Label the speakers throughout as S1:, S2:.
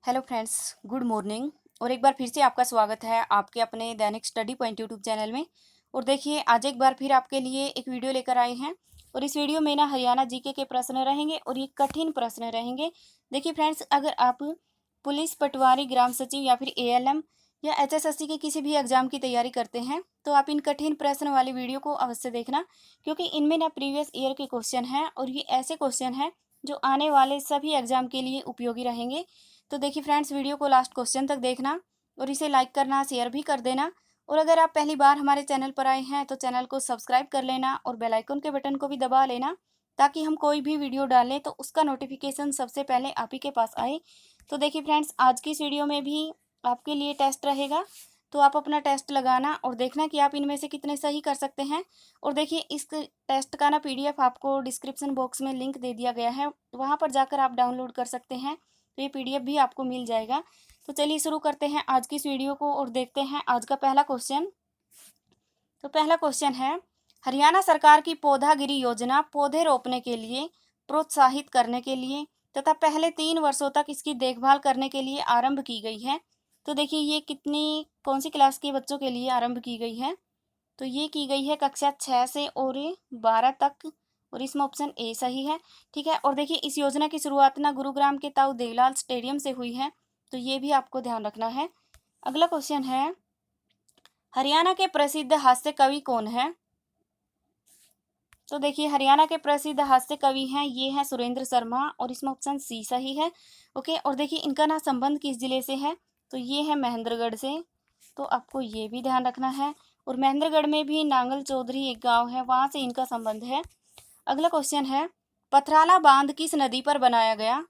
S1: Hello friends, good morning. और एक बार फिर से आपका स्वागत है आपके अपने दैनिक स्टडी पॉइंट यूट्यूब चैनल में। और देखिए, आज एक बार फिर आपके लिए एक वीडियो लेकर आए हैं। और इस वीडियो में ना हरियाणा जीके के प्रश्न रहेंगे और ये कठिन प्रश्न रहेंगे। देखिए फ्रेंड्स, अगर आप पुलिस, पटवारी, ग्राम सचिव या फिर एएलएम या एचएसएससी के किसी भी एग्जाम की तैयारी करते हैं तो आप इन कठिन प्रश्न वाली वीडियो को अवश्य देखना, क्योंकि इनमें ना प्रीवियस ईयर के क्वेश्चन हैं और ये ऐसे क्वेश्चन हैं जो आने वाले सभी एग्जाम के लिए उपयोगी रहेंगे। तो देखिए फ्रेंड्स, वीडियो को लास्ट क्वेश्चन तक देखना और इसे लाइक करना, शेयर भी कर देना। और अगर आप पहली बार हमारे चैनल पर आए हैं तो चैनल को सब्सक्राइब कर लेना और बेल आइकन के बटन को भी दबा लेना, ताकि हम कोई भी वीडियो डालें तो उसका नोटिफिकेशन सबसे पहले आप ही के पास आए। तो देखिए फ्रेंड्स, आज की इस वीडियो में भी आपके लिए टेस्ट रहेगा, तो आप अपना टेस्ट लगाना और देखना कि आप इनमें से कितने सही कर सकते हैं। और देखिए, इस टेस्ट का ना पीडीएफ आपको डिस्क्रिप्शन बॉक्स में लिंक दे दिया गया है, वहाँ पर जाकर आप डाउनलोड कर सकते हैं, तो ये पीडीएफ भी आपको मिल जाएगा। तो चलिए शुरू करते हैं आज की इस वीडियो को और देखते हैं आज का पहला क्वेश्चन। तो पहला क्वेश्चन है, हरियाणा सरकार की पौधागिरी योजना पौधे रोपने के लिए प्रोत्साहित करने के लिए तथा पहले 3 वर्षों तक इसकी देखभाल करने के लिए आरंभ की गई है। तो देखिए, ये कौन सी क्लास के बच्चों के लिए आरंभ की गई है? तो ये की गई है कक्षा 6 से और 12 तक, और इसमें ऑप्शन ए सही है। ठीक है, और देखिए, इस योजना की शुरुआत ना गुरुग्राम के ताऊ देवलाल स्टेडियम से हुई है, तो ये भी आपको ध्यान रखना है। अगला क्वेश्चन है, हरियाणा के प्रसिद्ध हास्य कवि कौन है? तो देखिए, हरियाणा के प्रसिद्ध हास्य कवि हैं, ये हैं सुरेंद्र शर्मा, और इसमें ऑप्शन सी सही है। ओके, और देखिए, इनका ना संबंध किस जिले से है? तो ये है महेंद्रगढ़ से, तो आपको ये भी ध्यान रखना है। और महेंद्रगढ़ में भी नांगल चौधरी एक गांव है, वहां से इनका संबंध है। अगला क्वेश्चन है, पथराला बांध किस नदी पर बनाया गया?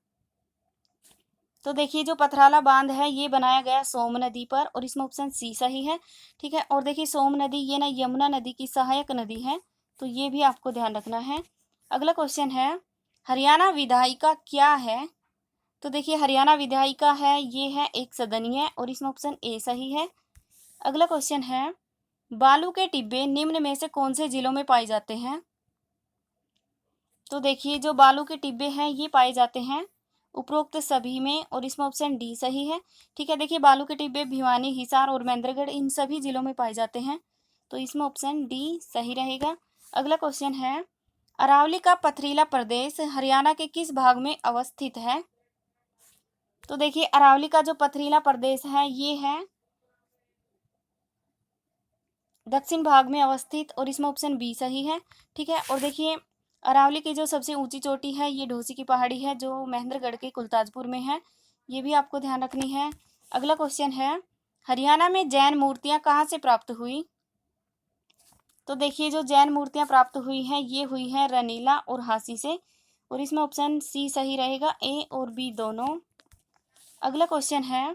S1: तो देखिए, जो पथराला बांध है ये बनाया गया सोम नदी पर, और इसमें ऑप्शन सी सही है। ठीक है, और देखिए, सोम नदी ये ना यमुना नदी की सहायक नदी है, तो ये भी आपको ध्यान रखना है। अगला क्वेश्चन है, हरियाणा विधायिका क्या है? तो देखिए, हरियाणा विधायिका है, ये है एक सदनीय, और इसमें ऑप्शन ए सही है। अगला क्वेश्चन है, बालू के टिब्बे निम्न में से कौन से जिलों में पाए जाते हैं? तो देखिए, जो बालू के टिब्बे हैं ये पाए जाते हैं उपरोक्त सभी में, और इसमें ऑप्शन डी सही है। ठीक है, देखिए, बालू के टिब्बे भिवानी, हिसार और महेंद्रगढ़ इन सभी जिलों में पाए जाते हैं, तो इसमें ऑप्शन डी सही रहेगा। अगला क्वेश्चन है, अरावली का पथरीला प्रदेश हरियाणा के किस भाग में अवस्थित है? तो देखिए, अरावली का जो पथरीला प्रदेश है ये है दक्षिण भाग में अवस्थित, और इसमें ऑप्शन बी सही है। ठीक है, और देखिए, अरावली की जो सबसे ऊंची चोटी है ये ढोसी की पहाड़ी है, जो महेंद्रगढ़ के कुलताजपुर में है, ये भी आपको ध्यान रखनी है। अगला क्वेश्चन है, हरियाणा में जैन मूर्तियां कहाँ से प्राप्त हुई? तो देखिए, जो जैन मूर्तियां प्राप्त हुई हैं ये हुई हैं रनीला और हासी से, और इसमें ऑप्शन सी सही रहेगा, ए और बी दोनों। अगला क्वेश्चन है,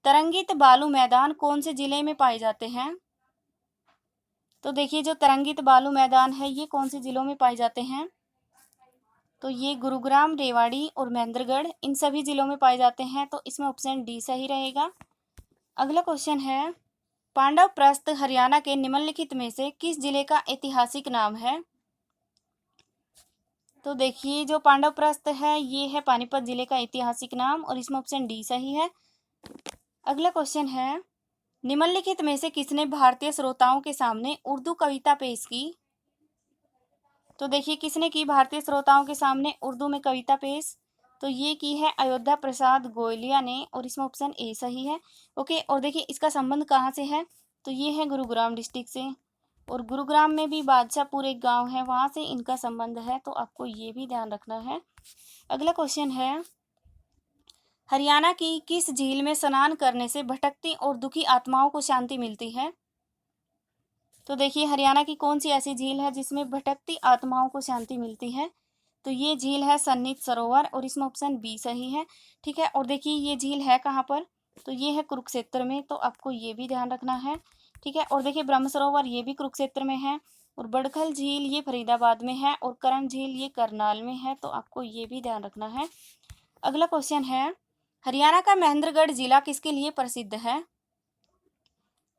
S1: तरंगित बालू मैदान कौन से जिले में पाए जाते हैं? तो देखिए, जो तरंगित बालू मैदान है ये कौन से जिलों में पाए जाते हैं? तो ये गुरुग्राम, रेवाड़ी और महेंद्रगढ़ इन सभी जिलों में पाए जाते हैं, तो इसमें ऑप्शन डी सही रहेगा। अगला क्वेश्चन है, पांडव प्रस्थ हरियाणा के निम्नलिखित में से किस जिले का ऐतिहासिक नाम है? तो देखिए, जो पांडव प्रस्थ है ये है पानीपत जिले का ऐतिहासिक नाम, और इसमें ऑप्शन डी सही है। अगला क्वेश्चन है, निम्नलिखित में से किसने भारतीय श्रोताओं के सामने उर्दू कविता पेश की? तो देखिए, किसने की भारतीय श्रोताओं के सामने उर्दू में कविता पेश? तो ये की है अयोध्या प्रसाद गोयलिया ने, और इसमें ऑप्शन ए सही है। ओके, और देखिए, इसका संबंध कहाँ से है? तो ये है गुरुग्राम डिस्ट्रिक्ट से, और गुरुग्राम में भी बादशाहपुर एक गांव है, वहां से इनका संबंध है, तो आपको ये भी ध्यान रखना है। अगला क्वेश्चन है, हरियाणा की किस झील में स्नान करने से भटकती और दुखी आत्माओं को शांति मिलती है? तो देखिए, हरियाणा की कौन सी ऐसी झील है जिसमें भटकती आत्माओं को शांति मिलती है? तो ये झील है सन्नित सरोवर, और इसमें ऑप्शन बी सही है। ठीक है, और देखिए, ये झील है कहाँ पर? तो ये है कुरुक्षेत्र में, तो आपको ये भी ध्यान रखना है। ठीक है, और देखिए, ब्रह्म सरोवर ये भी कुरुक्षेत्र में है, और बड़खल झील ये फरीदाबाद में है, और करण झील ये करनाल में है, तो आपको ये भी ध्यान रखना है। अगला क्वेश्चन है, हरियाणा का महेंद्रगढ़ जिला किसके लिए प्रसिद्ध है?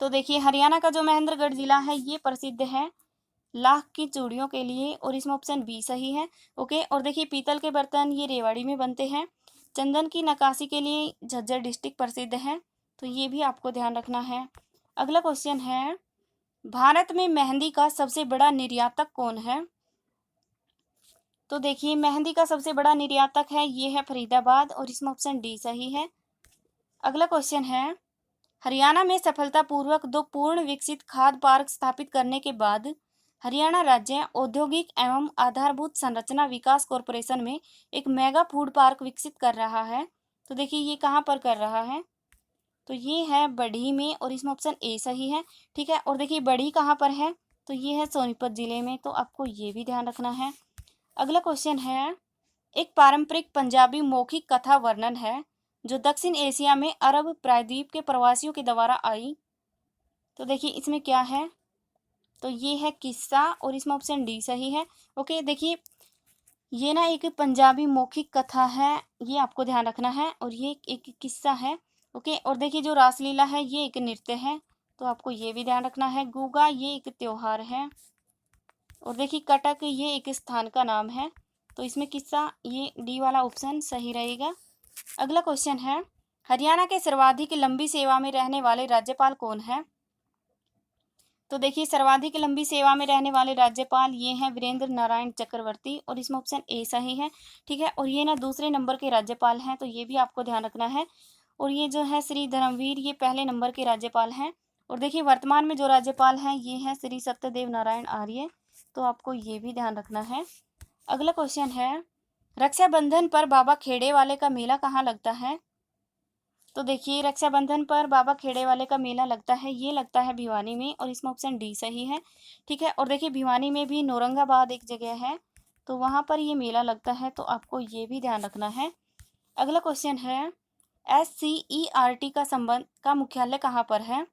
S1: तो देखिए, हरियाणा का जो महेंद्रगढ़ जिला है ये प्रसिद्ध है लाख की चूड़ियों के लिए, और इसमें ऑप्शन बी सही है। ओके, और देखिए, पीतल के बर्तन ये रेवाड़ी में बनते हैं, चंदन की नक्काशी के लिए झज्जर डिस्ट्रिक्ट प्रसिद्ध है, तो ये भी आपको ध्यान रखना है। अगला क्वेश्चन है, भारत में मेहंदी का सबसे बड़ा निर्यातक कौन है? तो देखिए मेहंदी का सबसे बड़ा निर्यातक है, ये है फरीदाबाद, और इसमें ऑप्शन डी सही है। अगला क्वेश्चन है, हरियाणा में सफलतापूर्वक 2 पूर्ण विकसित खाद्य पार्क स्थापित करने के बाद हरियाणा राज्य औद्योगिक एवं आधारभूत संरचना विकास कॉरपोरेशन में एक मेगा फूड पार्क विकसित कर रहा है। तो देखिए ये कहाँ पर कर रहा है? तो ये है बढ़ी में, और इसमें ऑप्शन ए सही है। ठीक है, और देखिए बढ़ी कहाँ पर है? तो ये है सोनीपत जिले में, तो आपको ये भी ध्यान रखना है। अगला क्वेश्चन है, एक पारंपरिक पंजाबी मौखिक कथा वर्णन है जो दक्षिण एशिया में अरब प्रायद्वीप के प्रवासियों के द्वारा आई। तो देखिए इसमें क्या है? तो ये है किस्सा, और इसमें ऑप्शन डी सही है। ओके, देखिए ये ना एक पंजाबी मौखिक कथा है, ये आपको ध्यान रखना है, और ये एक किस्सा है। ओके, और देखिए जो रासलीला है ये एक नृत्य है, तो आपको ये भी ध्यान रखना है। गुगा ये एक त्योहार है, और देखिए कटक ये एक स्थान का नाम है, तो इसमें किस्सा ये डी वाला ऑप्शन सही रहेगा। अगला क्वेश्चन है, हरियाणा के सर्वाधिक लंबी सेवा में रहने वाले राज्यपाल कौन है? तो देखिए सर्वाधिक लंबी सेवा में रहने वाले राज्यपाल ये हैं वीरेंद्र नारायण चक्रवर्ती, और इसमें ऑप्शन ए सही है। ठीक है, और ये ना दूसरे नंबर के राज्यपाल हैं, तो ये भी आपको ध्यान रखना है। और ये जो है श्री धर्मवीर ये पहले नंबर के राज्यपाल हैं। और देखिए वर्तमान में जो राज्यपाल हैं ये हैं श्री सत्यदेव नारायण आर्य, तो आपको ये भी ध्यान रखना है। अगला क्वेश्चन है, रक्षाबंधन पर बाबा खेड़े वाले का मेला कहाँ लगता है? तो देखिए रक्षाबंधन पर बाबा खेड़े वाले का मेला लगता है, ये लगता है भिवानी में, और इसमें ऑप्शन डी सही है। ठीक है, और देखिए भिवानी में भी नौरंगाबाद एक जगह है, तो वहाँ पर ये मेला लगता है, तो आपको ये भी ध्यान रखना है। अगला क्वेश्चन है, SCERT का संबंध का मुख्यालय कहाँ पर है?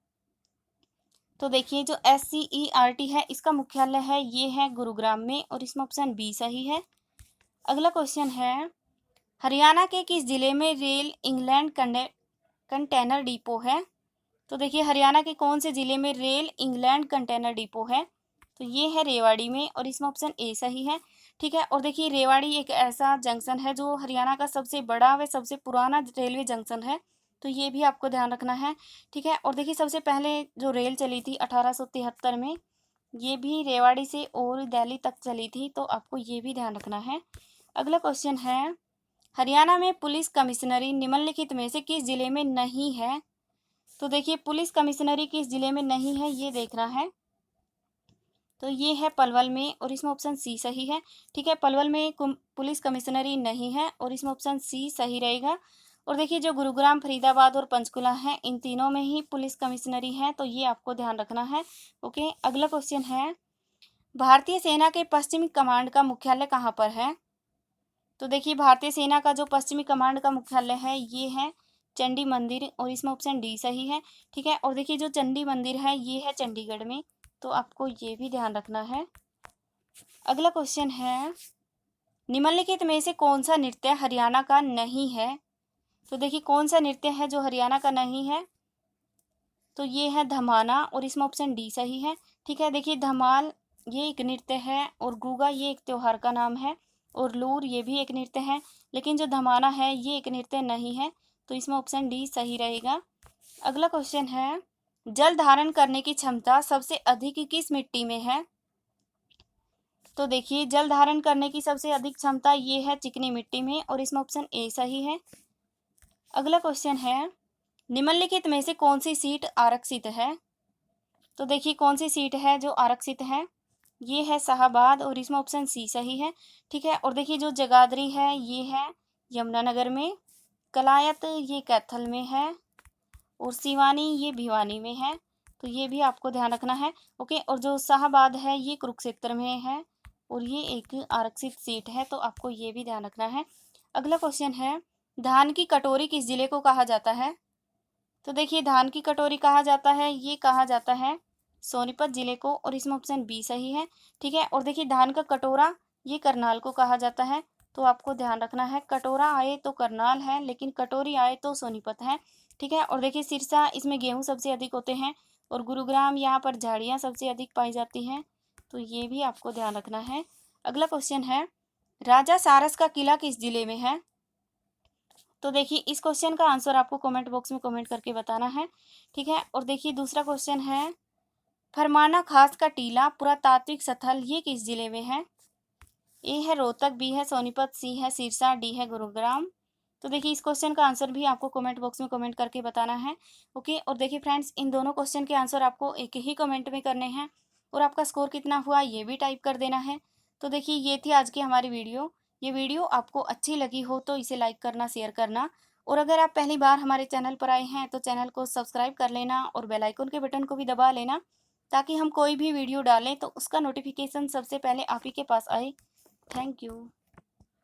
S1: तो देखिए जो SCERT है इसका मुख्यालय है ये है गुरुग्राम में, और इसमें ऑप्शन बी सही है। अगला क्वेश्चन है, हरियाणा के किस जिले में रेल इंग्लैंड कंटेनर डिपो है? तो देखिए हरियाणा के कौन से जिले में रेल इंग्लैंड कंटेनर डिपो है? तो ये है रेवाड़ी में, और इसमें ऑप्शन ए सही है। ठीक है, और देखिए रेवाड़ी एक ऐसा जंक्शन है जो हरियाणा का सबसे बड़ा व सबसे पुराना रेलवे जंक्शन है, तो ये भी आपको ध्यान रखना है। ठीक है, और देखिए सबसे पहले जो रेल चली थी 1873 में, ये भी रेवाड़ी से और दिल्ली तक चली थी, तो आपको ये भी ध्यान रखना है। अगला क्वेश्चन है, हरियाणा में पुलिस कमिश्नरी निम्नलिखित में से किस जिले में नहीं है? तो देखिए पुलिस कमिश्नरी किस जिले में नहीं है ये देखना है, तो ये है पलवल में, और इसमें ऑप्शन सी सही है। ठीक है, पलवल में पुलिस कमिश्नरी नहीं है, और इसमें ऑप्शन सी सही रहेगा। और देखिए जो गुरुग्राम फरीदाबाद और पंचकुला है इन तीनों में ही पुलिस कमिश्नरी है, तो ये आपको ध्यान रखना है। ओके, अगला क्वेश्चन है, भारतीय सेना के पश्चिमी कमांड का मुख्यालय कहाँ पर है? तो देखिए भारतीय सेना का जो पश्चिमी कमांड का मुख्यालय है ये है चंडी मंदिर, और इसमें ऑप्शन डी सही है। ठीक है, और देखिए जो चंडी मंदिर है ये है चंडीगढ़ में, तो आपको ये भी ध्यान रखना है। अगला क्वेश्चन है, निम्नलिखित में से कौन सा नृत्य हरियाणा का नहीं है? तो देखिए कौन सा नृत्य है जो हरियाणा का नहीं है? तो ये है धमाना, और इसमें ऑप्शन डी सही है। ठीक है, देखिए धमाल ये एक नृत्य है, और गुगा ये एक त्योहार का नाम है, और लूर ये भी एक नृत्य है, लेकिन जो धमाना है ये एक नृत्य नहीं है, तो इसमें ऑप्शन डी सही रहेगा। अगला क्वेश्चन है, जल धारण करने की क्षमता सबसे अधिक किस मिट्टी में है? तो देखिए जल धारण करने की सबसे अधिक क्षमता ये है चिकनी मिट्टी में, और इसमें ऑप्शन ए सही है। अगला क्वेश्चन है, निम्नलिखित में से कौन सी सीट आरक्षित है? तो देखिए कौन सी सीट है जो आरक्षित है? ये है शाहाबाद, और इसमें ऑप्शन सी सही है। ठीक है, और देखिए जो जगाधरी है ये है यमुनानगर में, कलायत ये कैथल में है, और सिवानी ये भिवानी में है, तो ये भी आपको ध्यान रखना है। ओके, और जो शाहाबाद है ये कुरुक्षेत्र में है, और ये एक आरक्षित सीट है, तो आपको ये भी ध्यान रखना है। अगला क्वेश्चन है, धान की कटोरी किस जिले को कहा जाता है? तो देखिए धान की कटोरी कहा जाता है, ये कहा जाता है सोनीपत जिले को, और इसमें ऑप्शन बी सही है। ठीक है, और देखिए धान का कटोरा ये करनाल को कहा जाता है, तो आपको ध्यान रखना है, कटोरा आए तो करनाल है, लेकिन कटोरी आए तो सोनीपत है। ठीक है, और देखिए सिरसा इसमें गेहूँ सबसे अधिक होते हैं, और गुरुग्राम यहाँ पर झाड़ियाँ सबसे अधिक पाई जाती हैं, तो ये भी आपको ध्यान रखना है। अगला क्वेश्चन है, राजा सारस का किला किस जिले में है? तो देखिए इस क्वेश्चन का आंसर आपको कमेंट बॉक्स में कमेंट करके बताना है, ठीक है। और देखिए दूसरा क्वेश्चन है, फरमाना खास का टीला पुरातात्विक स्थल ये किस जिले में है? ए है रोहतक, बी है सोनीपत, सी है सिरसा, डी है गुरुग्राम। तो देखिए इस क्वेश्चन का आंसर भी आपको कमेंट बॉक्स में कमेंट करके बताना है, ओके। और देखिए फ्रेंड्स, इन दोनों क्वेश्चन के आंसर आपको एक ही कमेंट में करने हैं और आपका स्कोर कितना हुआ ये भी टाइप कर देना है। तो देखिए ये थी आज की हमारी वीडियो। ये वीडियो आपको अच्छी लगी हो तो इसे लाइक करना, शेयर करना, और अगर आप पहली बार हमारे चैनल पर आए हैं तो चैनल को सब्सक्राइब कर लेना और बेल आइकन के बटन को भी दबा लेना, ताकि हम कोई भी वीडियो डालें तो उसका नोटिफिकेशन सबसे पहले आप ही के पास आए। Thank you.